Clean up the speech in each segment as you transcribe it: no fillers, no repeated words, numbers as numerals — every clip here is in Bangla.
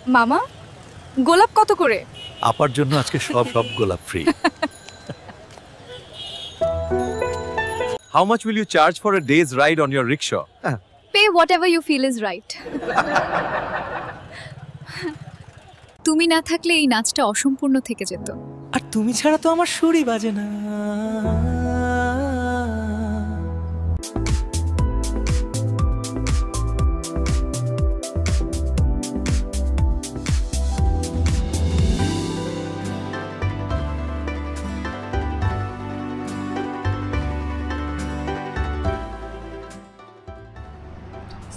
মামা, গোলাপ কত করে? আপার জন্য আজকে সব গোলাপ free. How much will you charge for a day's ride on your rickshaw? Pay whatever you feel is right. তুমি না থাকলে এই নাচটা অসম্পূর্ণ থেকে যেত। আর তুমি ছাড়া তো আমার সুরই বাজে না।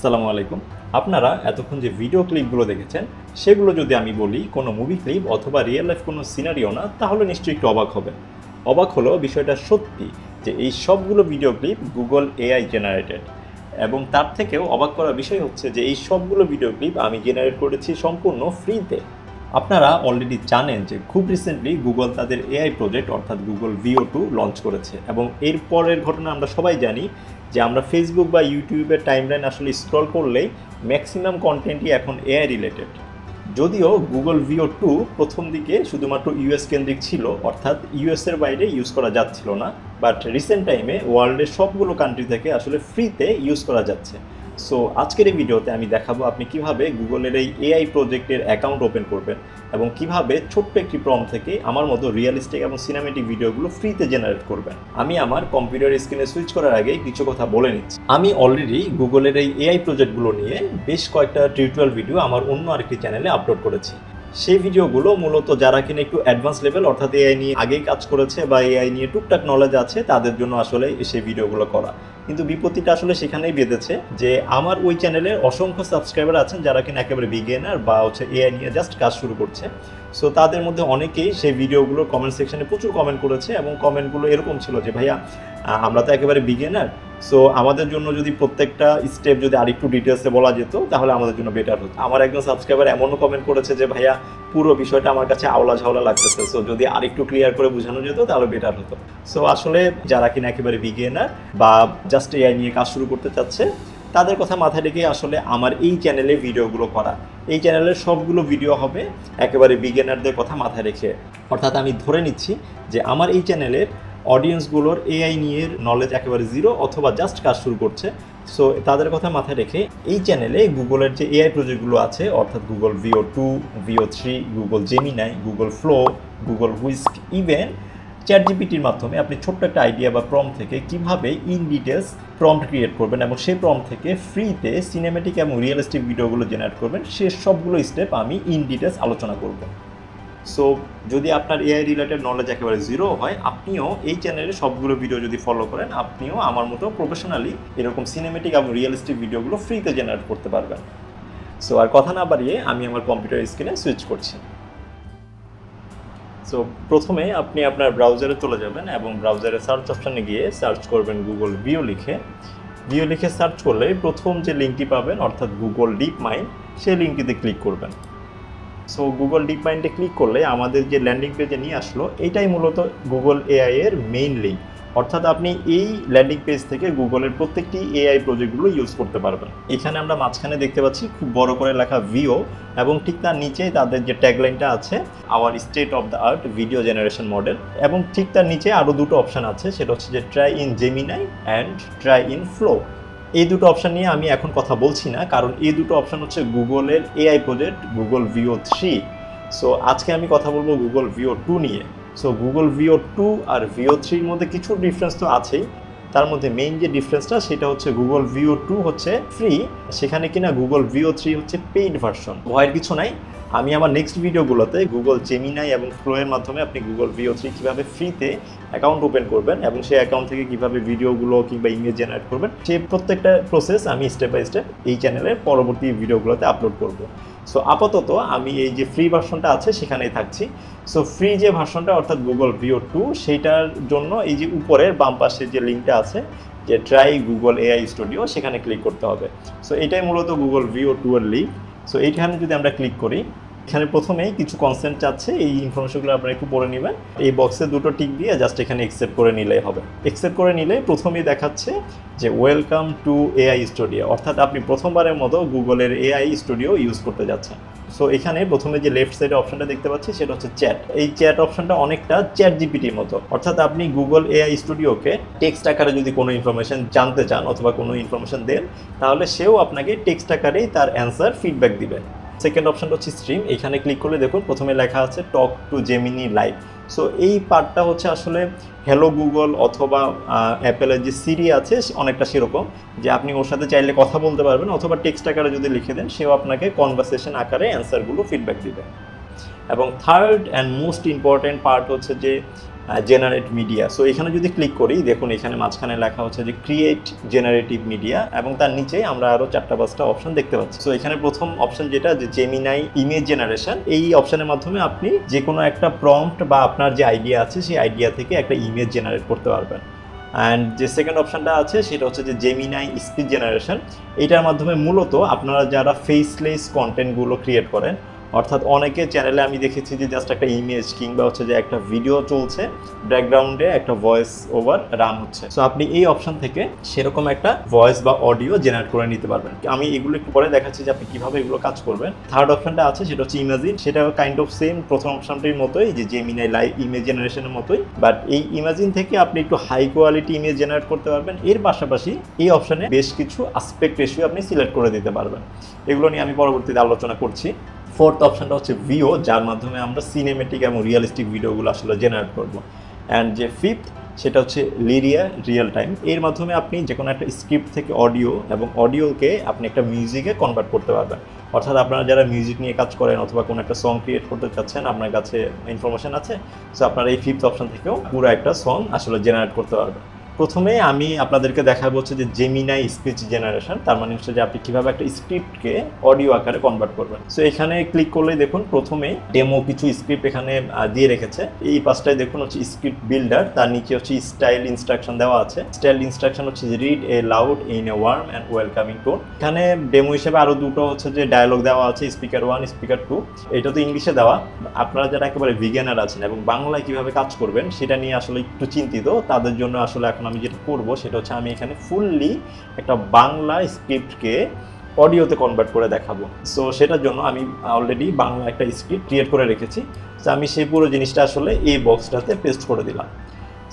আসসালামু আলাইকুম। আপনারা এতক্ষণ যে ভিডিও ক্লিপগুলো দেখেছেন সেগুলো যদি আমি বলি কোনো মুভি ক্লিপ অথবা রিয়েল লাইফ কোনো সিনারিও না, তাহলে নিশ্চয়ই একটু অবাক হবেন। অবাক হলো বিষয়টা সত্যি যে এই সবগুলো video clip Google AI generated, এবং তার থেকেও অবাক করার বিষয় হচ্ছে যে এই সবগুলো ভিডিও ক্লিপ আমি জেনারেট করেছি সম্পূর্ণ ফ্রিতে। আপনারা অলরেডি জানেন যে খুব রিসেন্টলি গুগল তাদের এআই প্রজেক্ট অর্থাৎ গুগল VO2 লঞ্চ করেছে, এবং এর পরের ঘটনা আমরা সবাই জানি যে আমরা ফেসবুক বা ইউটিউবের টাইমলাইন আসলে স্ক্রল করলেই ম্যাক্সিমাম কন্টেন্টই এখন এআই রিলেটেড। যদিও গুগল VO2 প্রথম দিকে শুধুমাত্র ইউএস কেন্দ্রিক ছিল, অর্থাৎ ইউএসের বাইরে ইউজ করা যাচ্ছিল না, বাট রিসেন্ট টাইমে ওয়ার্ল্ডের সবগুলো কান্ট্রি থেকে আসলে ফ্রিতে ইউজ করা যাচ্ছে। সো আজকের এই ভিডিওতে আমি দেখাবো আপনি কিভাবে গুগলের এই এআই প্রজেক্টের অ্যাকাউন্ট ওপেন করবেন এবং কিভাবে ছোট্ট একটি প্রম্পট থেকে আমার মতো রিয়েলিস্টিক এবং সিনেমেটিক ভিডিওগুলো ফ্রিতে জেনারেট করবেন। আমি আমার কম্পিউটার স্ক্রিনে সুইচ করার আগে কিছু কথা বলে নিচ্ছি। আমি অলরেডি গুগলের এই এআই প্রজেক্টগুলো নিয়ে বেশ কয়েকটা টিউটোরিয়াল ভিডিও আমার অন্য আরেকটি চ্যানেলে আপলোড করেছি। সেই ভিডিওগুলো মূলত যারা কিনা একটু অ্যাডভান্স লেভেল অর্থাৎ এআই নিয়ে আগেই কাজ করেছে বা এআই নিয়ে টুকটাক নলেজ আছে তাদের জন্য আসলে সেই ভিডিওগুলো করা। কিন্তু বিপত্তিটা আসলে সেখানেই বেঁধেছে যে আমার ওই চ্যানেলের অসংখ্য সাবস্ক্রাইবার আছেন যারা কিনা একেবারে বিগিনার বা এআই নিয়ে জাস্ট কাজ শুরু করছে। সো তাদের মধ্যে অনেকেই সেই ভিডিওগুলো কমেন্ট সেকশনে প্রচুর কমেন্ট করেছে, এবং কমেন্টগুলো এরকম ছিল যে ভাইয়া আমরা তো একেবারে বিগিনার, সো আমাদের জন্য যদি প্রত্যেকটা স্টেপ যদি আরেকটু ডিটেলসে বলা যেত তাহলে আমাদের জন্য বেটার হতো। আমার একজন সাবস্ক্রাইবার এমনও কমেন্ট করেছে যে ভাইয়া পুরো বিষয়টা আমার কাছে আওলা ঝাওলা লাগতেছে, সো যদি আরেকটু ক্লিয়ার করে বোঝানো যেত তাহলে বেটার হতো। সো আসলে যারা কিনা একেবারে বিগিনার বা জাস্ট এআই নিয়ে কাজ শুরু করতে চাচ্ছে তাদের কথা মাথায় রেখে আসলে আমার এই চ্যানেলে ভিডিওগুলো করা। এই চ্যানেলের সবগুলো ভিডিও হবে একেবারে বিগিনারদের কথা মাথায় রেখে, অর্থাৎ আমি ধরে নিচ্ছি যে আমার এই চ্যানেলের অডিয়েন্সগুলোর এআই নিয়ে নলেজ একেবারে জিরো অথবা জাস্ট কাজ শুরু করছে। সো তাদের কথা মাথায় রেখে এই চ্যানেলে গুগলের যে এআই প্রজেক্টগুলো আছে অর্থাৎ Google VO2, VO3, Google Gemini, Google flow, Google whisk, even চ্যাটজিপিটির মাধ্যমে আপনি ছোট্ট একটা আইডিয়া বা প্রম্পট থেকে কিভাবে ইন ডিটেলস প্রম্পট ক্রিয়েট করবেন এবং সেই প্রম্পট থেকে ফ্রিতে সিনেমেটিক এবং রিয়েলিস্টিক ভিডিওগুলো জেনারেট করবেন, সে সবগুলো স্টেপ আমি ইন ডিটেলস আলোচনা করব। সো যদি আপনার এআই রিলেটেড নলেজ একেবারে জিরো হয়, আপনিও এই চ্যানেলে সবগুলো ভিডিও যদি ফলো করেন আপনিও আমার মতো প্রফেশনালি এরকম সিনেমেটিক এবং রিয়েলিস্টিক ভিডিওগুলো ফ্রিতে জেনারেট করতে পারবেন। সো আর কথা না বাড়িয়ে আমি আমার কম্পিউটার স্ক্রিনে সুইচ করছি। সো প্রথমে আপনি আপনার ব্রাউজারে চলে যাবেন এবং ব্রাউজারে সার্চ অপশানে গিয়ে সার্চ করবেন গুগল ভিও লিখে সার্চ করলে প্রথম যে লিঙ্কটি পাবেন অর্থাৎ গুগল ডিপ মাইন্ড, সেই লিঙ্কটিতে ক্লিক করবেন। সো গুগল ডিপ মাইন্ডে ক্লিক করলে আমাদের যে ল্যান্ডিং পেজে নিয়ে আসলো এটাই মূলত গুগল এআই এর মেইন লিঙ্ক, অর্থাৎ আপনি এই ল্যান্ডিং পেজ থেকে গুগলের প্রত্যেকটি এআই প্রজেক্টগুলো ইউজ করতে পারবেন। এখানে আমরা মাঝখানে দেখতে পাচ্ছি খুব বড় করে লেখা ভিও, এবং ঠিক তার নিচেই তাদের যে ট্যাগলাইনটা আছে our state of the art video generation model, এবং ঠিক তার নিচে আরও দুটো অপশান আছে, সেটা হচ্ছে যে try in Gemini and try in flow. এই দুটো অপশান নিয়ে আমি এখন কথা বলছি না, কারণ এই দুটো অপশান হচ্ছে গুগলের AI project Google VO3। So আজকে আমি কথা বলবো গুগল VO2 নিয়ে। সো গুগল VO2 আর VO3-র মধ্যে কিছু ডিফারেন্স তো আছেই, তার মধ্যে মেইন যে ডিফারেন্সটা সেটা হচ্ছে গুগল VO2 হচ্ছে ফ্রি, সেখানে কিনা গুগল VO3 হচ্ছে পেইড ভার্সন। ভয়ের কিছু নাই, আমি আমার নেক্সট ভিডিওগুলোতে গুগল জেমিনাই এবং ফ্লোয়ের মাধ্যমে আপনি গুগল VO3 কীভাবে ফ্রিতে অ্যাকাউন্ট ওপেন করবেন এবং সেই অ্যাকাউন্ট থেকে কীভাবে ভিডিওগুলো কিংবা ইমেজ জেনারেট করবেন, সেই প্রত্যেকটা প্রসেস আমি স্টেপ বাই স্টেপ এই চ্যানেলের পরবর্তী ভিডিওগুলোতে আপলোড করব। সো আপাতত আমি এই যে ফ্রি ভার্সনটা আছে সেখানেই থাকছি। সো ফ্রি যে ভার্সনটা অর্থাৎ গুগল VO2, সেইটার জন্য এই যে উপরের বাম পাশে যে লিঙ্কটা আছে যে ট্রাই গুগল এআই স্টুডিও, সেখানে ক্লিক করতে হবে। সো এটাই মূলত গুগল VO2 এর লিঙ্ক। সো এইখানে যদি আমরা ক্লিক করি, এখানে প্রথমেই কিছু কনসেন্ট চাচ্ছে, এই ইনফরমেশনগুলো আপনারা একটু পড়ে নেবেন। এই বক্সে দুটো টিক দিয়ে জাস্ট এখানে অ্যাকসেপ্ট করে নিলেই হবে। অ্যাকসেপ্ট করে নিলে প্রথমেই দেখাচ্ছে যে ওয়েলকাম টু এআই স্টুডিও, অর্থাৎ আপনি প্রথমবারের মতো গুগলের এআই স্টুডিও ইউজ করতে যাচ্ছেন। সো এখানে প্রথমে যে লেফট সাইডে অপশনটা দেখতে পাচ্ছি সেটা হচ্ছে চ্যাট। এই চ্যাট অপশনটা অনেকটা চ্যাট জিপিটির মতো, অর্থাৎ আপনি গুগল এআই স্টুডিওকে টেক্সট আকারে যদি কোনো ইনফরমেশন জানতে চান অথবা কোনো ইনফরমেশন দেন, তাহলে সেও আপনাকে টেক্সট আকারেই তার অ্যান্সার ফিডব্যাক দিবে। সেকেন্ড অপশনটা হচ্ছে স্ট্রিম। এখানে ক্লিক করলে দেখুন প্রথমে লেখা আছে talk to Gemini live. So এই পার্টটা হচ্ছে আসলে হ্যালো গুগল অথবা অ্যাপেলের যে সিরি আছে অনেকটা সেরকম, যে আপনি ওর সাথে চাইলে কথা বলতে পারবেন অথবা টেক্সট আকারে যদি লিখে দেন সেও আপনাকে কনভারসেশন আকারে অ্যান্সারগুলো ফিডব্যাক দিবে। এবং third and most important part হচ্ছে যে জেনারেট মিডিয়া। সো এখানে যদি ক্লিক করি দেখুন এখানে মাঝখানে লেখা হচ্ছে যে ক্রিয়েট জেনারেটিভ মিডিয়া এবং তার নিচে আমরা আরও 4-5টা অপশন দেখতে পাচ্ছি। সো এখানে প্রথম অপশন যেটা যে জেমিনাই ইমেজ জেনারেশন, এই অপশনের মাধ্যমে আপনি যে কোনো একটা প্রম্পট বা আপনার যে আইডিয়া আছে সেই আইডিয়া থেকে একটা ইমেজ জেনারেট করতে পারবেন। অ্যান্ড যে সেকেন্ড অপশনটা আছে সেটা হচ্ছে যে জেমিনাই স্পিচ জেনারেশন। এইটার মাধ্যমে মূলত আপনারা যারা ফেসলেস কন্টেন্টগুলো ক্রিয়েট করেন, অর্থাৎ অনেকে চ্যানেলে আমি দেখেছি যে জাস্ট একটা ইমেজ কিংবা হচ্ছে যে একটা ভিডিও চলছে, ব্যাকগ্রাউন্ডে একটা ভয়েস ওভার রান হচ্ছে। সো আপনি এই অপশন থেকে সেরকম একটা ভয়েস বা অডিও জেনারেট করে নিতে পারবেন। আমি এগুলো একটু পরে দেখাচ্ছি যে আপনি কীভাবে এগুলো কাজ করবেন। থার্ড অপশনটা আছে সেটা হচ্ছে ইমাজিন। সেটা কাইন্ড অফ সেম প্রথম অপশনটির মতোই, যে জেমিনাই লাইভ ইমেজ জেনারেশনের মতোই, বাট এই ইমাজিন থেকে আপনি একটু হাই কোয়ালিটি ইমেজ জেনারেট করতে পারবেন। এর পাশাপাশি এই অপশনে বেশ কিছু আসপেক্ট রেশিও আপনি সিলেক্ট করে দিতে পারবেন। এগুলো নিয়ে আমি পরবর্তীতে আলোচনা করছি। ফোর্থ অপশনটা হচ্ছে ভিও, যার মাধ্যমে আমরা সিনেমেটিক এবং রিয়েলিস্টিক ভিডিওগুলো আসলে জেনারেট করবো। অ্যান্ড যে ফিফথ সেটা হচ্ছে লিরিয়া রিয়েল টাইম। এর মাধ্যমে আপনি যে কোনো একটা স্ক্রিপ্ট থেকে অডিও এবং অডিওকে আপনি একটা মিউজিকে কনভার্ট করতে পারবেন। অর্থাৎ আপনারা যারা মিউজিক নিয়ে কাজ করেন অথবা কোনো একটা সং ক্রিয়েট করতে চাচ্ছেন, আপনার কাছে ইনফরমেশন আছে, সো আপনারা এই ফিফথ অপশন থেকেও পুরো একটা সং আসলে জেনারেট করতে পারবেন। প্রথমে আমি আপনাদেরকে দেখাবো হচ্ছে যে জেমিনাই স্পিচ জেনারেশন, তার মানে হচ্ছে যে আপনি কীভাবে একটা স্ক্রিপ্টকে অডিও আকারে কনভার্ট করবেন। সো এখানে ক্লিক করলে দেখুন প্রথমে ডেমো কিছু স্ক্রিপ্ট এখানে দিয়ে রেখেছে। এই পাশটায় দেখুন হচ্ছে স্ক্রিপ্ট বিল্ডার, তার নিচে হচ্ছে স্টাইল ইনস্ট্রাকশন দেওয়া আছে। স্টাইল ইনস্ট্রাকশন হচ্ছে যে read a loud in a warm and welcoming tone. এখানে ডেমো হিসেবে আরও দুটো হচ্ছে যে ডায়লগ দেওয়া আছে, স্পিকার 1 স্পিকার 2। এটা তো ইংলিশে দেওয়া। আপনারা যারা একেবারে বিগিনার আছেন এবং বাংলায় কীভাবে কাজ করবেন সেটা নিয়ে আসলে একটু চিন্তিত, তাদের জন্য আসলে এখন আমি যেটা করবো সেটা হচ্ছে আমি এখানে ফুললি একটা বাংলা স্ক্রিপ্টকে অডিওতে কনভার্ট করে দেখাবো। সো সেটার জন্য আমি অলরেডি বাংলা একটা স্ক্রিপ্ট ক্রিয়েট করে রেখেছি। সো আমি সেই পুরো জিনিসটা আসলে এই বক্সটাতে পেস্ট করে দিলাম।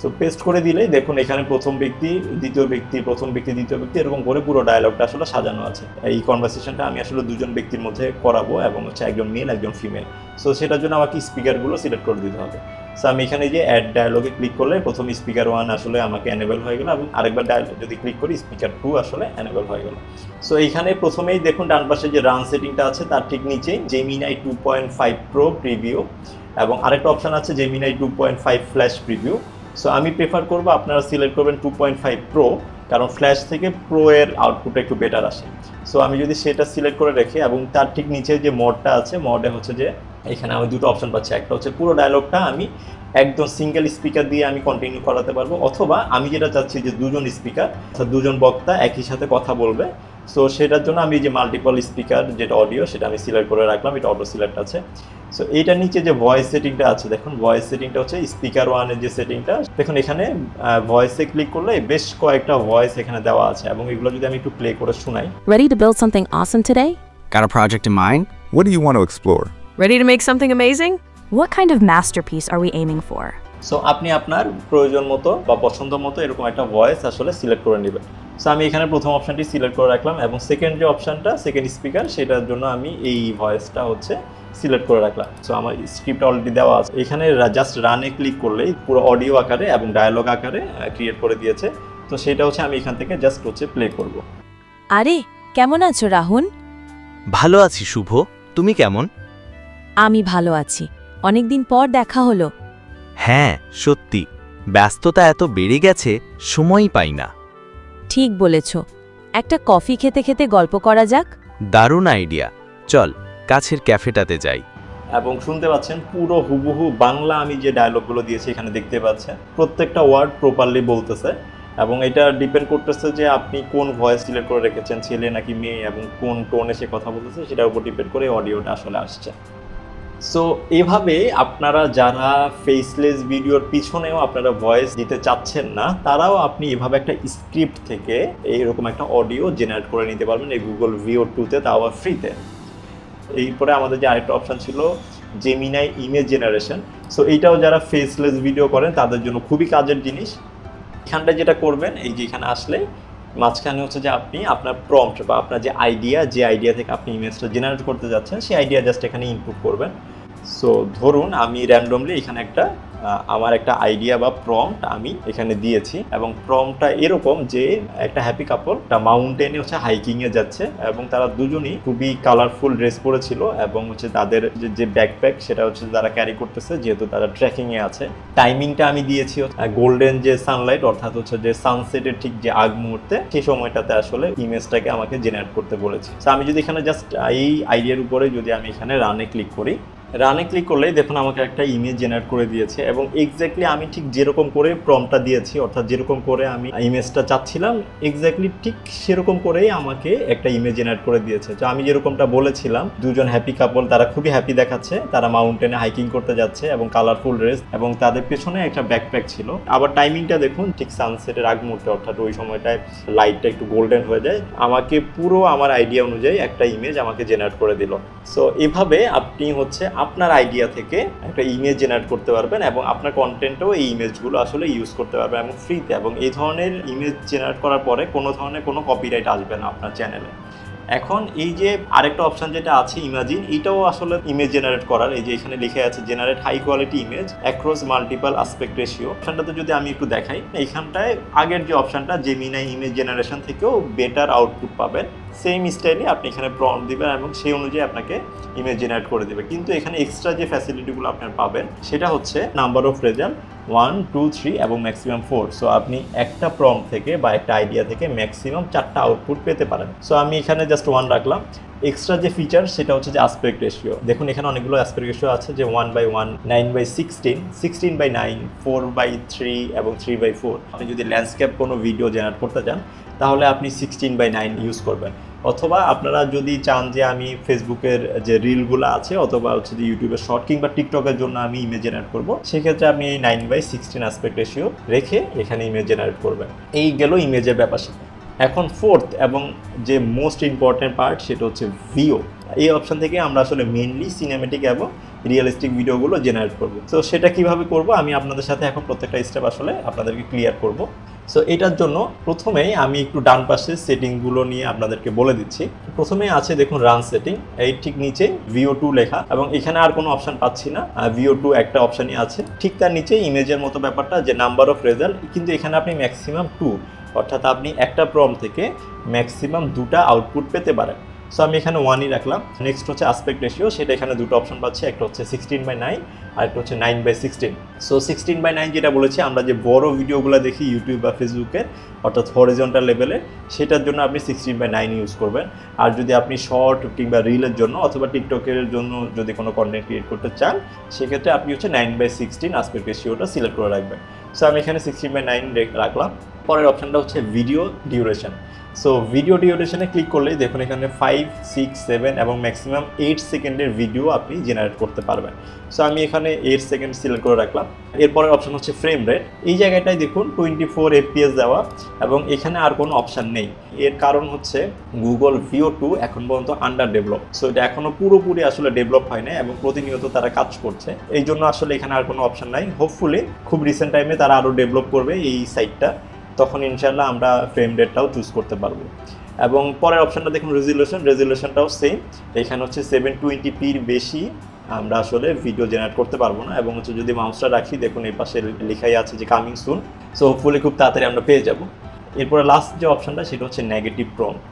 সো পেস্ট করে দিলেই দেখুন এখানে প্রথম ব্যক্তি, দ্বিতীয় ব্যক্তি, প্রথম ব্যক্তি, দ্বিতীয় ব্যক্তি, এরকম করে পুরো ডায়লগটা আসলে সাজানো আছে। এই কনভারসেশনটা আমি আসলে দুজন ব্যক্তির মধ্যে করাবো এবং হচ্ছে একজন মেল একজন ফিমেল। সো সেটার জন্য আমাকে স্পিকারগুলো সিলেক্ট করে দিতে হবে। সো আমি এখানে যে অ্যাড ডায়লগে ক্লিক করলে প্রথম স্পিকার 1 আসলে আমাকে এনেবল হয়ে গেল এবং আরেকবার ডায়লগ যদি ক্লিক করি স্পিকার 2 আসলে এনেবল হয়ে গেল। সো এইখানে প্রথমেই দেখুন ডান পাশে যে রান সেটিংটা আছে তার ঠিক নিচেই জেমিনাই 2.5 প্রো প্রিভিউ এবং আরেকটা অপশান আছে জেমিনাই 2.5 ফ্ল্যাশ প্রিভিউ। সো আমি প্রেফার করবো আপনারা সিলেক্ট করবেন 2.5 প্রো, কারণ ফ্ল্যাশ থেকে প্রো এর আউটপুটটা একটু বেটার আসে। সো আমি যদি সেটা সিলেক্ট করে রেখে এবং তার ঠিক নিচে যে মোডটা আছে, মোডে হচ্ছে যে এখানে আমি দুটো অপশন পাচ্ছি। একটা হচ্ছে পুরো ডায়লগটা আমি একদম সিঙ্গেল স্পিকার দিয়ে আমি কন্টিনিউ করাতে পারবো, অথবা আমি যেটা চাচ্ছি যে দুজন স্পিকার অর্থাৎ দুজন বক্তা একই সাথে কথা বলবে। সো সেটার জন্য আমি যে মাল্টিপল স্পিকার যেটা অডিও সেটা আমি সিলেক্ট করে রাখলাম, এটা অটো সিলেক্ট আছে। সো এইটার নিচে যে ভয়েস সেটিংটা আছে দেখুন, ভয়েস সেটিংটা হচ্ছে স্পিকার 1 এর যে সেটিংটা, দেখুন এখানে ভয়েসে ক্লিক করলে বেশ কয়েকটা ভয়েস এখানে দেওয়া আছে এবং এগুলো যদি আমি একটু প্লে করে শোনাই। Ready to build something awesome today? Got a project in mind? What do you want to explore? Ready to make something amazing? What kind of masterpiece are we aiming for? So আপনি আপনার প্রয়োজন মতো বা পছন্দ মতো এরকম একটা ভয়েস আসলে সিলেক্ট করে নেবেন। সো আমি এখানে প্রথম অপশানটি সিলেক্ট করে রাখলাম এবং সেকেন্ড যে অপশানটা সেকেন্ড স্পিকার সেটার জন্য আমি এই ভয়েসটা হচ্ছে সিলেক্ট করে রাখলাম। সো আমার স্ক্রিপ্ট অলরেডি দেওয়া আছে, এখানে জাস্ট রানে ক্লিক করলেই পুরো অডিও আকারে এবং ডায়ালগ আকারে ক্রিয়েট করে দিয়েছে। তো সেটা হচ্ছে আমি এখান থেকে জাস্ট হচ্ছে প্লে করব। আরে কেমন আছো রাহুল? ভালো আছি শুভ, তুমি কেমন? আমি ভালো আছি, অনেকদিন পর দেখা হলো। হ্যাঁ সত্যি, ব্যস্ততা এত বেড়ে গেছে সময়ই পাই না। ঠিক বলেছ, একটা কফি খেতে খেতে গল্প করা যাক। দারুণ আইডিয়া, চল কাছের ক্যাফেটাতে যাই। এবং শুনতে পাচ্ছেন পুরো হুবহু বাংলা আমি যে ডায়লগগুলো দিয়েছি এখানে দেখতে পাচ্ছেন, প্রত্যেকটা ওয়ার্ড প্রপারলি বলতেছে এবং এটা ডিপেন্ড করতেছে যে আপনি কোন ভয়েস সিলেক্ট করে রেখেছেন, ছেলে নাকি মেয়ে, এবং কোন টোনে সে কথা বলতেছে সেটার উপর ডিপেন্ড করে অডিওটা আসলে আসছে। সো এভাবে আপনারা যারা ফেসলেস ভিডিওর পিছনেও আপনারা ভয়েস দিতে চাচ্ছেন না, তারাও আপনি এভাবে একটা স্ক্রিপ্ট থেকে এইরকম একটা অডিও জেনারেট করে নিতে পারবেন এই গুগল ভিও 2তে, তাও আবার ফ্রিতে। এরপরে আমাদের যে আরেকটা অপশন ছিল জেমিনাই ইমেজ জেনারেশন। সো এইটাও যারা ফেসলেস ভিডিও করেন তাদের জন্য খুবই কাজের জিনিস। এখানটা যেটা করবেন, এই যে এখানে আসলে মাঝখানে হচ্ছে যে আপনি আপনার প্রম্পট বা আপনার যে আইডিয়া থেকে আপনি ইমেজটা জেনারেট করতে যাচ্ছেন সেই আইডিয়া জাস্ট এখানে ইনপুট করবেন। সো ধরুন আমি র্যান্ডমলি এখানে আমার একটা আইডিয়া বা প্রম্পট আমি এখানে দিয়েছি এবং প্রম্পটটা এরকম যে একটা হ্যাপি কাপল মাউন্টেনে হচ্ছে হাইকিংয়ে যাচ্ছে এবং তারা দুজনই খুবই কালারফুল ড্রেস পরেছিল এবং হচ্ছে তাদের যে ব্যাকপ্যাক সেটা হচ্ছে তারা ক্যারি করতেছে যেহেতু তারা ট্রেকিংয়ে আছে। টাইমিংটা আমি দিয়েছি গোল্ডেন যে সানলাইট অর্থাৎ হচ্ছে যে সানসেটের ঠিক যে আগ মুহূর্তে সেই সময়টাতে আসলে ইমেজটাকে আমাকে জেনারেট করতে বলেছি। তো আমি যদি এখানে জাস্ট এই আইডিয়ার উপরে যদি আমি এখানে রানে ক্লিক করি, রানে ক্লিক করলেই দেখুন আমাকে একটা ইমেজ জেনারেট করে দিয়েছে এবং এক্স্যাক্টলি আমি ঠিক যেরকম করে প্রম্পটটা দিয়েছি অর্থাৎ যেরকম করে আমি ইমেজটা চাচ্ছিলাম এক্স্যাক্টলি ঠিক সেরকম করেই আমাকে একটা ইমেজ জেনারেট করে দিয়েছে। তো আমি যেরকমটা বলেছিলাম দুজন হ্যাপি কাপল, তারা খুবই হ্যাপি দেখাচ্ছে, তারা মাউন্টেনে হাইকিং করতে যাচ্ছে এবং কালারফুল ড্রেস এবং তাদের পেছনে একটা ব্যাকপ্যাক ছিল। আবার টাইমিংটা দেখুন ঠিক সানসেটের আগ মুহূর্তে অর্থাৎ ওই সময়টায় লাইটটা একটু গোল্ডেন হয়ে যায়, আমাকে পুরো আমার আইডিয়া অনুযায়ী একটা ইমেজ আমাকে জেনারেট করে দিল। সো এভাবে আপনি হচ্ছে আপনার আইডিয়া থেকে একটা ইমেজ জেনারেট করতে পারবেন এবং আপনার কন্টেন্টেও এই ইমেজগুলো আসলে ইউজ করতে পারবেন এবং ফ্রিতে। এবং এই ধরনের ইমেজ জেনারেট করার পরে কোনো ধরনের কোনো কপিরাইট আসবে না আপনার চ্যানেলে। এখন এই যে আরেকটা অপশন যেটা আছে ইমাজিন, এটাও আসলে ইমেজ জেনারেট করার। এই যে এখানে লিখে আছে generate high quality image across multiple aspect ratio. অপশনটাতে যদি আমি একটু দেখাই, এইখানটায় আগের যে অপশনটা জেমিনাই ইমেজ জেনারেশন থেকেও বেটার আউটপুট পাবেন। সেম স্টাইলে আপনি এখানে প্রম্পট দিবেন এবং সেই অনুযায়ী আপনাকে ইমেজ জেনারেট করে দেবে। কিন্তু এখানে এক্সট্রা যে ফ্যাসিলিটিগুলো আপনার পাবেন সেটা হচ্ছে নাম্বার অফ রেজাল্ট 1, 2, 3 এবং ম্যাক্সিমাম 4। সো আপনি একটা প্রম্পট থেকে বা একটা আইডিয়া থেকে ম্যাক্সিমাম 4টা আউটপুট পেতে পারেন। সো আমি এখানে জাস্ট 1 রাখলাম। এক্সট্রা যে ফিচার সেটা হচ্ছে যে অ্যাসপেক্ট রেশিও। দেখুন এখানে অনেকগুলো অ্যাসপেক্ট রেশিও আছে, যে 1/1, 9/16, 16/9, 4/3 এবং 3/4। আপনি যদি ল্যান্ডস্কেপ কোনো ভিডিও জেনারেট করতে চান তাহলে আপনি 16/9 ইউজ করবেন। অথবা আপনারা যদি চান যে আমি ফেসবুকের যে রিলগুলো আছে অথবা হচ্ছে যে ইউটিউবের শর্ট কিংবা টিকটকের জন্য আমি ইমেজ জেনারেট করবো, সেক্ষেত্রে আপনি এই 9/16 অ্যাসপেক্ট রেশিও রেখে এখানে ইমেজ জেনারেট করবেন। এই গেল ইমেজের ব্যাপার। এখন ফোর্থ এবং যে মোস্ট ইম্পর্টেন্ট পার্ট সেটা হচ্ছে ভিও। এই অপশন থেকে আমরা আসলে মেইনলি সিনেমেটিক এবং রিয়েলিস্টিক ভিডিওগুলো জেনারেট করব। তো সেটা কিভাবে করব আমি আপনাদের সাথে এখন প্রত্যেকটা স্টেপ আসলে আপনাদেরকে ক্লিয়ার করব। সো এটার জন্য প্রথমেই আমি একটু ডান পাশের সেটিংগুলো নিয়ে আপনাদেরকে বলে দিচ্ছি। প্রথমে আছে দেখুন রান সেটিং, এই ঠিক নিচে VO2 লেখা এবং এখানে আর কোনো অপশন পাচ্ছি না, VO2 একটা অপশনই আছে। ঠিক তার নিচে ইমেজের মতো ব্যাপারটা যে নাম্বার অফ রেজাল্ট, কিন্তু এখানে আপনি ম্যাক্সিমাম 2 অর্থাৎ আপনি একটা প্রম্পট থেকে ম্যাক্সিমাম 2টা আউটপুট পেতে পারেন। সো আমি এখানে 1ই রাখলাম। নেক্সট হচ্ছে অ্যাসপেক্ট রেশিও, সেটা এখানে দুটো অপশন পাচ্ছি, একটা হচ্ছে 16/9 আর একটা হচ্ছে 9/16। সো 16/9 যেটা বলেছি আমরা যে বড় ভিডিওগুলো দেখি ইউটিউব বা ফেসবুকের অর্থাৎ হরিজন্টাল লেভেলে, সেটার জন্য আপনি 16/9 ইউজ করবেন। আর যদি আপনি শর্ট কিংবা রিলের জন্য অথবা টিকটকের জন্য যদি কোনো কন্টেন্ট ক্রিয়েট করতে চান সেক্ষেত্রে আপনি হচ্ছে 9/16 অ্যাসপেক্ট রেশিওটা সিলেক্ট করে রাখবেন। সো আমি এখানে 16/9 রাখলাম। পরের অপশনটা হচ্ছে ভিডিও ডিউরেশন। সো ভিডিও ডিউরেশনে ক্লিক করলেই দেখুন এখানে 5, 6, 7 এবং ম্যাক্সিমাম 8 সেকেন্ডের ভিডিও আপনি জেনারেট করতে পারবেন। সো আমি এখানে 8 সেকেন্ড সিলেক্ট করে রাখলাম। এরপরের অপশন হচ্ছে ফ্রেম রেট। এই জায়গাটায় দেখুন 24 FPS দেওয়া এবং এখানে আর কোনো অপশান নেই। এর কারণ হচ্ছে গুগল VO2 এখন পর্যন্ত আন্ডার ডেভেলপ। সো এটা এখনও পুরোপুরি আসলে ডেভেলপ হয় না এবং প্রতিনিয়ত তারা কাজ করছে, এই জন্য আসলে এখানে আর কোনো অপশান নাই। হোপফুলি খুব রিসেন্ট টাইমে তারা আরও ডেভেলপ করবে এই সাইটটা, তখন ইনশাল্লাহ আমরা ফ্রেম রেটটাও চুজ করতে পারবো। এবং পরের অপশানটা দেখুন রেজুলেশনটাও সেম। এখানে হচ্ছে 720pর বেশি আমরা আসলে ভিডিও জেনারেট করতে পারবো না। এবং হচ্ছে যদি মাউসটা রাখি দেখুন এই পাশে লেখাই আছে যে কামিং সুন। সো হোপফুলি খুব তাড়াতাড়ি আমরা পেয়ে যাব। এরপরে লাস্ট যে অপশানটা সেটা হচ্ছে নেগেটিভ প্রম্পট।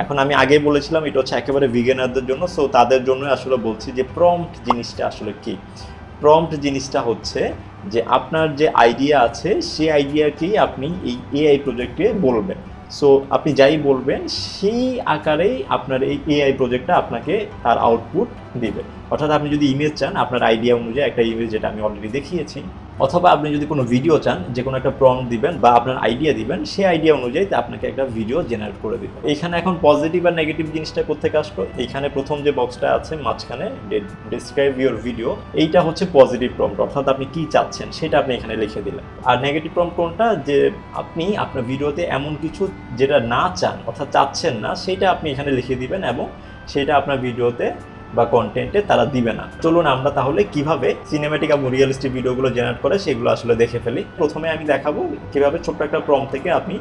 এখন আমি আগেই বলেছিলাম এটা হচ্ছে একেবারে বিগিনারদের জন্য। সো তাদের জন্য আসলে বলছি যে প্রম্পট জিনিসটা আসলে কি। প্রম্পট জিনিসটা হচ্ছে যে আপনার যে আইডিয়া আছে সেই আইডিয়াকেই আপনি এই AI প্রজেক্টে বলবেন। সো আপনি যাই বলবেন সেই আকারেই আপনার এই AI প্রজেক্টটা আপনাকে তার আউটপুট দিবে। অর্থাৎ আপনি যদি ইমেজ চান আপনার আইডিয়া অনুযায়ী একটা ইমেজ, যেটা আমি অলরেডি দেখিয়েছি, অথবা আপনি যদি কোনো ভিডিও চান যে কোনো একটা প্রম্পট দিবেন বা আপনার আইডিয়া দিবেন, সেই আইডিয়া অনুযায়ী আপনাকে একটা ভিডিও জেনারেট করে দিবে। এইখানে এখন পজিটিভ আর নেগেটিভ জিনিসটা কোত্থেকে আসলো, এইখানে প্রথম যে বক্সটা আছে মাঝখানে ডেসক্রাইব ইউর ভিডিও, এইটা হচ্ছে পজিটিভ প্রম্পট, অর্থাৎ আপনি কি চাচ্ছেন সেটা আপনি এখানে লিখে দিলেন। আর নেগেটিভ প্রম্পট কোনটা, যে আপনি আপনার ভিডিওতে এমন কিছু যেটা না চান অর্থাৎ চাচ্ছেন না সেটা আপনি এখানে লিখে দিবেন এবং সেটা আপনার ভিডিওতে বা কন্টেন্টে তারা দিবে না। চলুন আমরা তাহলে কিভাবে সিনেম্যাটিক এবং রিয়েলিস্টিক ভিডিওগুলো জেনারেট করে সেগুলো আসলে দেখে ফেলি। প্রথমে আমি দেখাবো কিভাবে ছোট্ট একটা প্রম্পট থেকে আপনি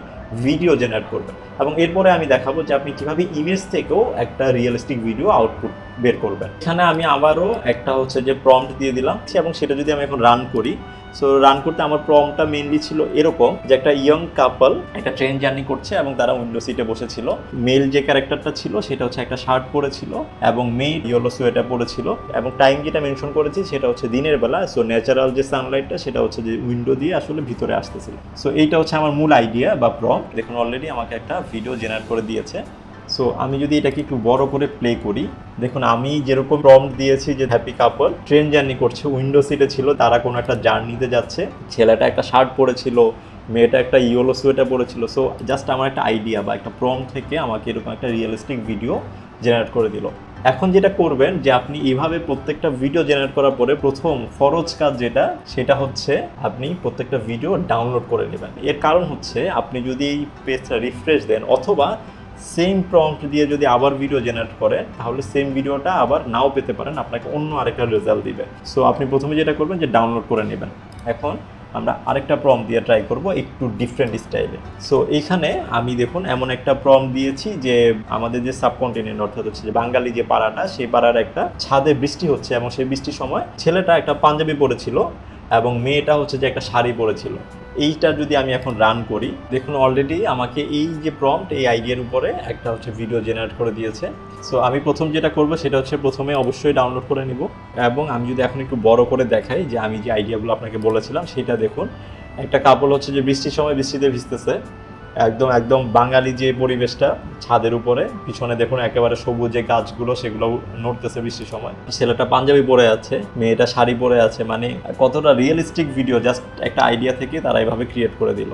ভিডিও জেনারেট করবেন, এবং এরপরে আমি দেখাবো যে আপনি কিভাবে ইমেজ থেকেও একটা রিয়েলিস্টিক ভিডিও আউটপুট বের করবেন। এখানে আমি আবারও একটা হচ্ছে যে প্রম্পট দিয়ে দিলাম, এবং সেটা যদি আমি এখন রান করি, সো রান করতে আমার প্রম্পটটা মেইনলি ছিল এরকম যে একটা ইয়ং কাপল একটা ট্রেন জার্নি করছে এবং তারা উইন্ডো সিটে বসেছিল। মেল যে ক্যারেক্টারটা ছিল সেটা হচ্ছে একটা শার্ট পরেছিল এবং মেয়ে ইয়েলো সোয়েটার পরেছিল, এবং টাইম যেটা মেনশন করেছি সেটা হচ্ছে দিনের বেলা। সো ন্যাচারাল যে সানলাইটটা সেটা হচ্ছে যে উইন্ডো দিয়ে আসলে ভিতরে আসতেছিল। সো এইটা হচ্ছে আমার মূল আইডিয়া বা প্রম্পট। দেখুন অলরেডি আমাকে একটা ভিডিও জেনারেট করে দিয়েছে। সো আমি যদি এটাকে একটু বড় করে প্লে করি, দেখুন আমি যেরকম প্রম্পট দিয়েছি যে হ্যাপি কাপল ট্রেন জার্নি করছে, উইন্ডো সিটে ছিল, তারা কোনো একটা জার্নিতে যাচ্ছে, ছেলেটা একটা শার্ট পরেছিল, মেয়েটা একটা ইয়েলো সোয়েটার পরেছিল। সো জাস্ট আমার একটা আইডিয়া বা একটা প্রম্পট থেকে আমাকে এরকম একটা রিয়েলিস্টিক ভিডিও জেনারেট করে দিল। এখন যেটা করবেন যে আপনি এইভাবে প্রত্যেকটা ভিডিও জেনারেট করার পরে প্রথম ফরজ কাজ সেটা হচ্ছে আপনি প্রত্যেকটা ভিডিও ডাউনলোড করে নেবেন। এর কারণ হচ্ছে আপনি যদি এই পেজটা রিফ্রেশ দেন অথবা সেম প্রম্পট দিয়ে যদি আবার ভিডিও জেনারেট করেন, তাহলে সেম ভিডিওটা আবার নাও পেতে পারেন, আপনাকে অন্য আরেকটা রেজাল্ট দিবে। সো আপনি প্রথমে যেটা করবেন যে ডাউনলোড করে নেবেন। এখন আমরা আরেকটা প্রম্পট দিয়ে ট্রাই করব একটু ডিফারেন্ট স্টাইলে। সো এইখানে আমি দেখুন এমন একটা প্রম্পট দিয়েছি যে আমাদের যে সাবকন্টিনেন্ট অর্থাৎ হচ্ছে যে বাঙালি যে পাড়াটা, সেই পাড়ার একটা ছাদে বৃষ্টি হচ্ছে এবং সেই বৃষ্টির সময় ছেলেটা একটা পাঞ্জাবি পরেছিল এবং মেয়েটা হচ্ছে যে একটা শাড়ি পরেছিল। এইটা যদি আমি এখন রান করি, দেখুন অলরেডি আমাকে এই যে প্রম্পট এই আইডিয়ার উপরে একটা হচ্ছে ভিডিও জেনারেট করে দিয়েছে। সো আমি প্রথম যেটা করব সেটা হচ্ছে প্রথমে অবশ্যই ডাউনলোড করে নিব, এবং আমি যদি এখন একটু বড় করে দেখাই যে আমি যে আইডিয়াগুলো আপনাকে বলেছিলাম সেটা দেখুন। একটা কাপল হচ্ছে যে বৃষ্টির সময় বৃষ্টিতে ভিজতেছে, একদম বাঙালি যে পরিবেশটা ছাদের উপরে, পিছনে দেখুন একেবারে সবুজ যে গাছগুলো সেগুলো নড়তেছে বৃষ্টির সময়, ছেলেটা পাঞ্জাবি পরে আছে, মেয়েটা শাড়ি পরে আছে, মানে কতটা রিয়েলিস্টিক ভিডিও জাস্ট একটা আইডিয়া থেকে তারা এইভাবে ক্রিয়েট করে দিল।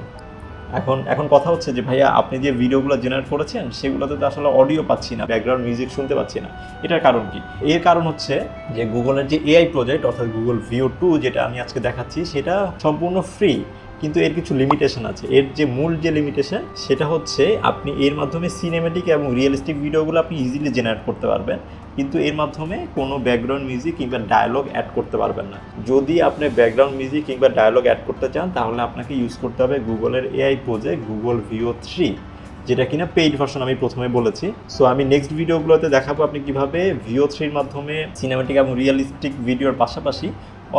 এখন কথা হচ্ছে যে ভাইয়া আপনি যে ভিডিওগুলো জেনারেট করেছেন সেগুলোতে তো আসলে অডিও পাচ্ছি না, ব্যাকগ্রাউন্ড মিউজিক শুনতে পাচ্ছি না, এটার কারণ কি? এর কারণ হচ্ছে যে গুগলের যে এআই প্রজেক্ট অর্থাৎ গুগল ভিও 2 যেটা আমি আজকে দেখাচ্ছি সেটা সম্পূর্ণ ফ্রি, কিন্তু এর কিছু লিমিটেশন আছে। এর যে মূল যে লিমিটেশন সেটা হচ্ছে আপনি এর মাধ্যমে সিনেম্যাটিক এবং রিয়েলিস্টিক ভিডিওগুলো আপনি ইজিলি জেনারেট করতে পারবেন, কিন্তু এর মাধ্যমে কোনো ব্যাকগ্রাউন্ড মিউজিক কিংবা ডায়ালগ অ্যাড করতে পারবেন না। যদি আপনি ব্যাকগ্রাউন্ড মিউজিক কিংবা ডায়ালগ অ্যাড করতে চান তাহলে আপনাকে ইউজ করতে হবে গুগলের এআই প্রজেক্ট গুগল ভিও 3, যেটা কিনা পেইড ভার্সন আমি প্রথমে বলেছি। সো আমি নেক্সট ভিডিওগুলোতে দেখাবো আপনি কিভাবে ভিও 3-র মাধ্যমে সিনেম্যাটিক এবং রিয়েলিস্টিক ভিডিওর পাশাপাশি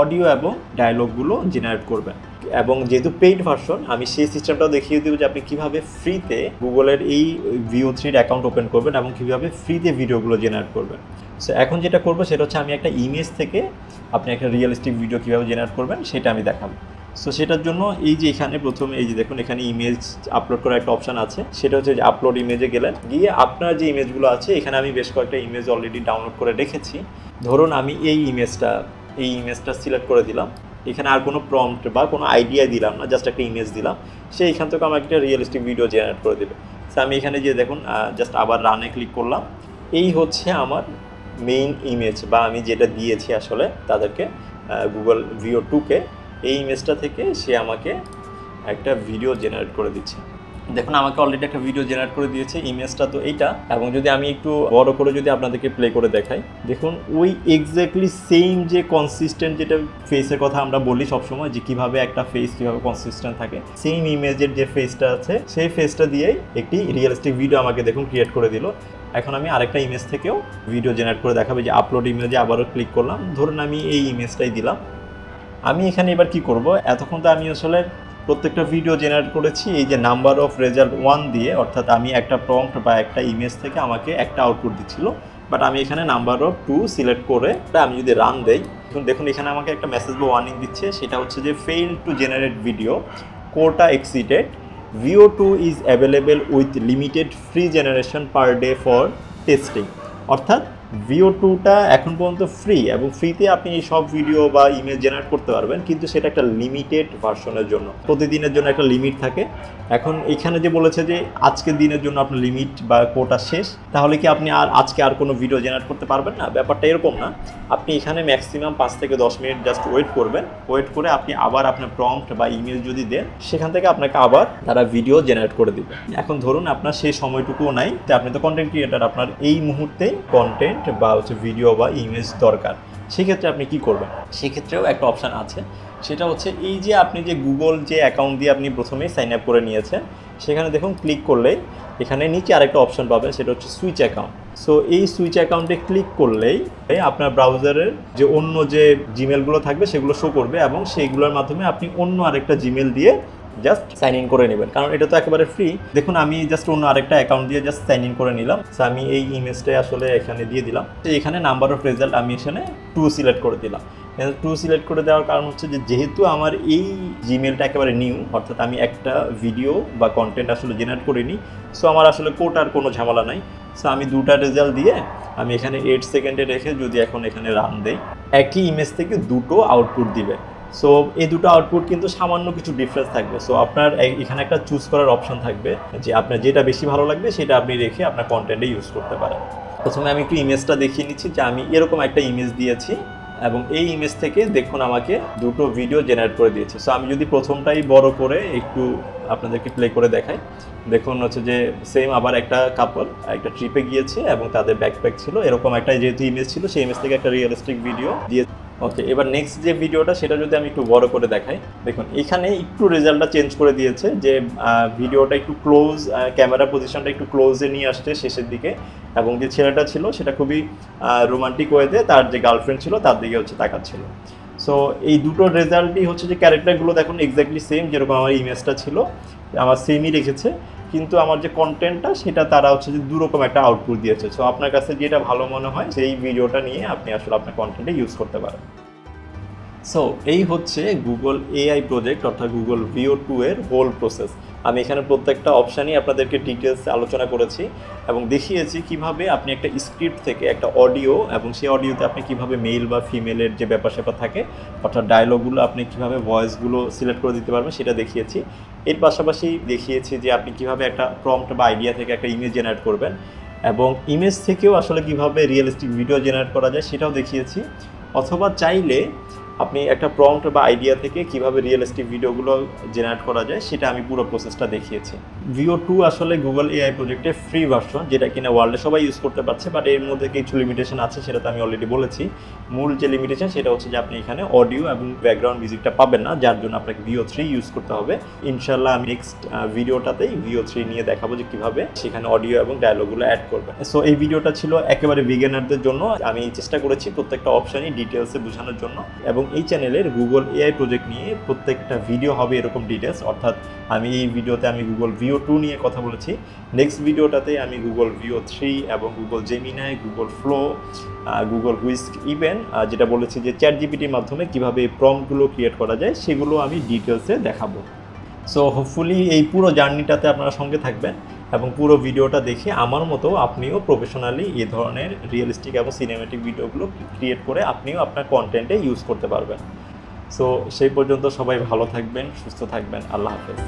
অডিও এবং ডায়লগগুলো জেনারেট করবেন। এবং যেহেতু পেইড ভার্সন আমি সেই সিস্টেমটাও দেখিয়ে দেবো যে আপনি কীভাবে ফ্রিতে গুগলের এই ভিও 3-র অ্যাকাউন্ট ওপেন করবেন এবং কীভাবে ফ্রিতে ভিডিওগুলো জেনারেট করবেন। সো এখন যেটা করবো সেটা হচ্ছে আমি একটা ইমেজ থেকে আপনি একটা রিয়েলিস্টিক ভিডিও কীভাবে জেনারেট করবেন সেটা আমি দেখাবো। সো সেটার জন্য এই যে এখানে প্রথমে এই যে দেখুন এখানে ইমেজ আপলোড করার একটা অপশান আছে, সেটা হচ্ছে যে আপলোড ইমেজে গেলেন, গিয়ে আপনার যে ইমেজগুলো আছে এখানে আমি বেশ কয়েকটা ইমেজ অলরেডি ডাউনলোড করে রেখেছি। ধরুন আমি এই ইমেজটা সিলেক্ট করে দিলাম, এখানে আর কোনো প্রম্পট বা কোনো আইডিয়া দিলাম না, জাস্ট একটা ইমেজ দিলাম, সে এখান থেকে আমাকে একটা রিয়েলিস্টিক ভিডিও জেনারেট করে দেবে। সো আমি এখানে যে দেখুন জাস্ট আবার রানে ক্লিক করলাম, এই হচ্ছে আমার মেইন ইমেজ বা আমি যেটা দিয়েছি আসলে তাদেরকে গুগল ভিও 2-কে, এই ইমেজটা থেকে সে আমাকে একটা ভিডিও জেনারেট করে দিচ্ছে। দেখুন আমাকে অলরেডি একটা ভিডিও জেনারেট করে দিয়েছে, ইমেজটা তো এইটা। এবং যদি আমি একটু বড় করে যদি আপনাদেরকে প্লে করে দেখাই, দেখুন ওই এক্স্যাক্টলি সেম যে কনসিস্টেন্ট যেটা ফেসের কথা আমরা বলি সবসময় যে কীভাবে একটা ফেস কীভাবে কনসিস্টেন্ট থাকে, সেম ইমেজের যে ফেসটা আছে সেই ফেসটা দিয়েই একটি রিয়েলিস্টিক ভিডিও আমাকে দেখুন ক্রিয়েট করে দিল। এখন আমি আরেকটা ইমেজ থেকেও ভিডিও জেনারেট করে দেখাবে, যে আপলোড ইমেজে আবারও ক্লিক করলাম, ধরুন আমি এই ইমেজটাই দিলাম। আমি এখানে এবার কি করব, এতক্ষণ তো আমি আসলে প্রত্যেকটা ভিডিও জেনারেট করেছি এই যে নাম্বার অফ রেজাল্ট 1 দিয়ে, অর্থাৎ আমি একটা প্রম্পট বা একটা ইমেজ থেকে আমাকে একটা আউটপুট দিচ্ছিল, বাট আমি এখানে নাম্বার অফ 2 সিলেক্ট করে আমি যদি রান দেই, দেখুন এখানে আমাকে একটা মেসেজ বা ওয়ার্নিং দিচ্ছে, সেটা হচ্ছে যে fail to generate video, quota exceeded, Veo 2 is available with limited free generation per day for testing. অর্থাৎ ভিও 2টা এখন পর্যন্ত ফ্রি এবং ফ্রিতে আপনি এই সব ভিডিও বা ইমেজ জেনারেট করতে পারবেন, কিন্তু সেটা একটা লিমিটেড ভার্সনের জন্য, প্রতিদিনের জন্য একটা লিমিট থাকে। এখন এখানে যে বলেছে যে আজকের দিনের জন্য আপনার লিমিট বা কোটা শেষ, তাহলে কি আপনি আজকে আর কোনো ভিডিও জেনারেট করতে পারবেন না? ব্যাপারটা এরকম না, আপনি এখানে ম্যাক্সিমাম 5 থেকে 10 মিনিট জাস্ট ওয়েট করবেন, ওয়েট করে আপনি আবার আপনার প্রম্পট বা ইমেজ যদি দেন, সেখান থেকে আপনাকে আবার তারা ভিডিও জেনারেট করে দেবে। এখন ধরুন আপনার সেই সময়টুকুও নাই, তো আপনি তো কন্টেন্ট ক্রিয়েটার, আপনার এই মুহূর্তেই কন্টেন্ট স্ক্রিপ্ট বা হচ্ছে ভিডিও বা ইমেজ দরকার, সেক্ষেত্রে আপনি কি করবেন? সেক্ষেত্রেও একটা অপশান আছে, সেটা হচ্ছে এই যে আপনি যে গুগল যে অ্যাকাউন্ট দিয়ে আপনি প্রথমেই সাইন আপ করে নিয়েছেন, সেখানে দেখুন ক্লিক করলেই এখানে নিচে আরেকটা অপশন পাবেন, সেটা হচ্ছে সুইচ অ্যাকাউন্ট। সো এই সুইচ অ্যাকাউন্টে ক্লিক করলেই আপনার ব্রাউজারের যে অন্য যে জিমেলগুলো থাকবে সেগুলো শো করবে এবং সেইগুলোর মাধ্যমে আপনি অন্য আরেকটা জিমেল দিয়ে জাস্ট সাইন ইন করে নেবেন, কারণ এটা তো একেবারে ফ্রি। দেখুন আমি জাস্ট অন্য আরেকটা অ্যাকাউন্ট দিয়ে জাস্ট সাইন ইন করে নিলাম। সো আমি এই ইমেজটাই আসলে এখানে দিয়ে দিলাম। এখানে নাম্বার অফ রেজাল্ট আমি এখানে 2 সিলেক্ট করে দিলাম। 2 সিলেক্ট করে দেওয়ার কারণ হচ্ছে যে যেহেতু আমার এই জিমেলটা একেবারে নিউ, অর্থাৎ আমি একটা ভিডিও বা কন্টেন্ট আসলে জেনারেট করিনি, সো আমার আসলে কোটার কোনো ঝামেলা নাই। সো আমি 2টা রেজাল্ট দিয়ে আমি এখানে 8 সেকেন্ডে রেখে যদি এখন এখানে রান দেই, একই ইমেজ থেকে 2টো আউটপুট দিবে। সো এই 2টো আউটপুট কিন্তু সামান্য কিছু ডিফারেন্স থাকবে। সো আপনার এখানে একটা চুজ করার অপশন থাকবে যে আপনার যেটা বেশি ভালো লাগবে সেটা আপনি রেখে আপনার কন্টেন্টে ইউজ করতে পারেন। প্রথমে আমি একটু ইমেজটা দেখিয়ে নিচ্ছি যে আমি এরকম একটা ইমেজ দিয়েছি এবং এই ইমেজ থেকে দেখুন আমাকে 2টো ভিডিও জেনারেট করে দিয়েছে। সো আমি যদি প্রথমটাই বড় করে একটু আপনাদেরকে প্লে করে দেখাই, দেখুন হচ্ছে যে সেম আবার একটা কাপল একটা ট্রিপে গিয়েছে এবং তাদের ব্যাকপ্যাক ছিল, এরকম একটা যেহেতু ইমেজ ছিল সেই ইমেজ থেকে একটা রিয়েলিস্টিক ভিডিও দিয়ে। ওকে, এবার নেক্সট যে ভিডিওটা সেটা যদি আমি একটু বড় করে দেখাই, দেখুন এখানে একটু রেজাল্টটা চেঞ্জ করে দিয়েছে যে ভিডিওটা একটু ক্লোজ, ক্যামেরা পজিশনটা একটু ক্লোজে নিয়ে আসছে শেষের দিকে, এবং যে ছেলেটা ছিল সেটা খুবই রোমান্টিক ওয়েতে তার যে গার্লফ্রেন্ড ছিল তার দিকে হচ্ছে তাকাচ্ছিল। সো এই দুটো রেজাল্টই হচ্ছে যে ক্যারেক্টারগুলো দেখুন এক্স্যাক্টলি সেম, যেরকম আমার ইমেজটা ছিল আমার সেমই রেখেছে, কিন্তু আমার যে কন্টেন্টটা সেটা তারা হচ্ছে যে দুরকম একটা আউটপুট দিয়েছে। সো আপনার কাছে যেটা ভালো মনে হয় সেই ভিডিওটা নিয়ে আপনি আসলে আপনার কন্টেন্টে ইউজ করতে পারেন। সো এই হচ্ছে গুগল এআই প্রজেক্ট অর্থাৎ গুগল ভিও 2 এর হোল প্রসেস। আমি এখানে প্রত্যেকটা অপশানই আপনাদেরকে ডিটেলস আলোচনা করেছি এবং দেখিয়েছি কিভাবে আপনি একটা স্ক্রিপ্ট থেকে একটা অডিও এবং সেই অডিওতে আপনি কিভাবে মেল বা ফিমেলের যে ব্যাপার স্যাপার থাকে অর্থাৎ ডায়লগুলো আপনি কিভাবে ভয়েসগুলো সিলেক্ট করে দিতে পারবেন সেটা দেখিয়েছি। এর পাশাপাশি দেখিয়েছি যে আপনি কিভাবে একটা প্রম্পট বা আইডিয়া থেকে একটা ইমেজ জেনারেট করবেন এবং ইমেজ থেকেও আসলে কিভাবে রিয়েলিস্টিক ভিডিও জেনারেট করা যায় সেটাও দেখিয়েছি। অথবা চাইলে আপনি একটা প্রম্পট বা আইডিয়া থেকে কিভাবে রিয়েলিস্টিক ভিডিওগুলো জেনারেট করা যায় সেটা আমি পুরো প্রসেসটা দেখিয়েছি। ভিও 2 আসলে গুগল এআই প্রজেক্টের ফ্রি ভার্সন, যেটা কিনা ওয়ার্ল্ডে সবাই ইউজ করতে পারছে, বাট এর মধ্যে কিছু লিমিটেশন আছে, সেটা তো আমি অলরেডি বলেছি। মূল যে লিমিটেশন সেটা হচ্ছে যে আপনি এখানে অডিও এবং ব্যাকগ্রাউন্ড মিউজিকটা পাবেন না, যার জন্য আপনাকে ভিও 3 ইউজ করতে হবে। ইনশাল্লাহ আমি নেক্সট ভিডিওটাতেই ভিও 3 নিয়ে দেখাবো যে কীভাবে সেখানে অডিও এবং ডায়লগুলো অ্যাড করবেন। সো এই ভিডিওটা ছিল একেবারে বিগিনারদের জন্য, আমি চেষ্টা করেছি প্রত্যেকটা অপশানই ডিটেলসে বোঝানোর জন্য, এবং এই চ্যানেলের গুগল এআই প্রজেক্ট নিয়ে প্রত্যেকটা ভিডিও হবে এরকম ডিটেলস। অর্থাৎ আমি এই ভিডিওতে আমি গুগল ভিও 2 নিয়ে কথা বলেছি, নেক্সট ভিডিওটাতে আমি গুগল ভিও 3 এবং Google Gemini, Google flow, Google whisk even যেটা বলেছি যে চ্যাট জিপিটির মাধ্যমে কীভাবে এই প্রম্পটগুলো ক্রিয়েট করা যায় সেগুলো আমি ডিটেলসে দেখাবো। সো হোপফুলি এই পুরো জার্নিটাতে আপনারা সঙ্গে থাকবেন এবং পুরো ভিডিওটা দেখে আমার মতো আপনিও প্রফেশনালি এই ধরনের রিয়েলিস্টিক এবং সিনেম্যাটিক ভিডিওগুলো ক্রিয়েট করে আপনিও আপনার কন্টেন্টে ইউজ করতে পারবেন। সো সেই পর্যন্ত সবাই ভালো থাকবেন, সুস্থ থাকবেন। আল্লাহ হাফেজ।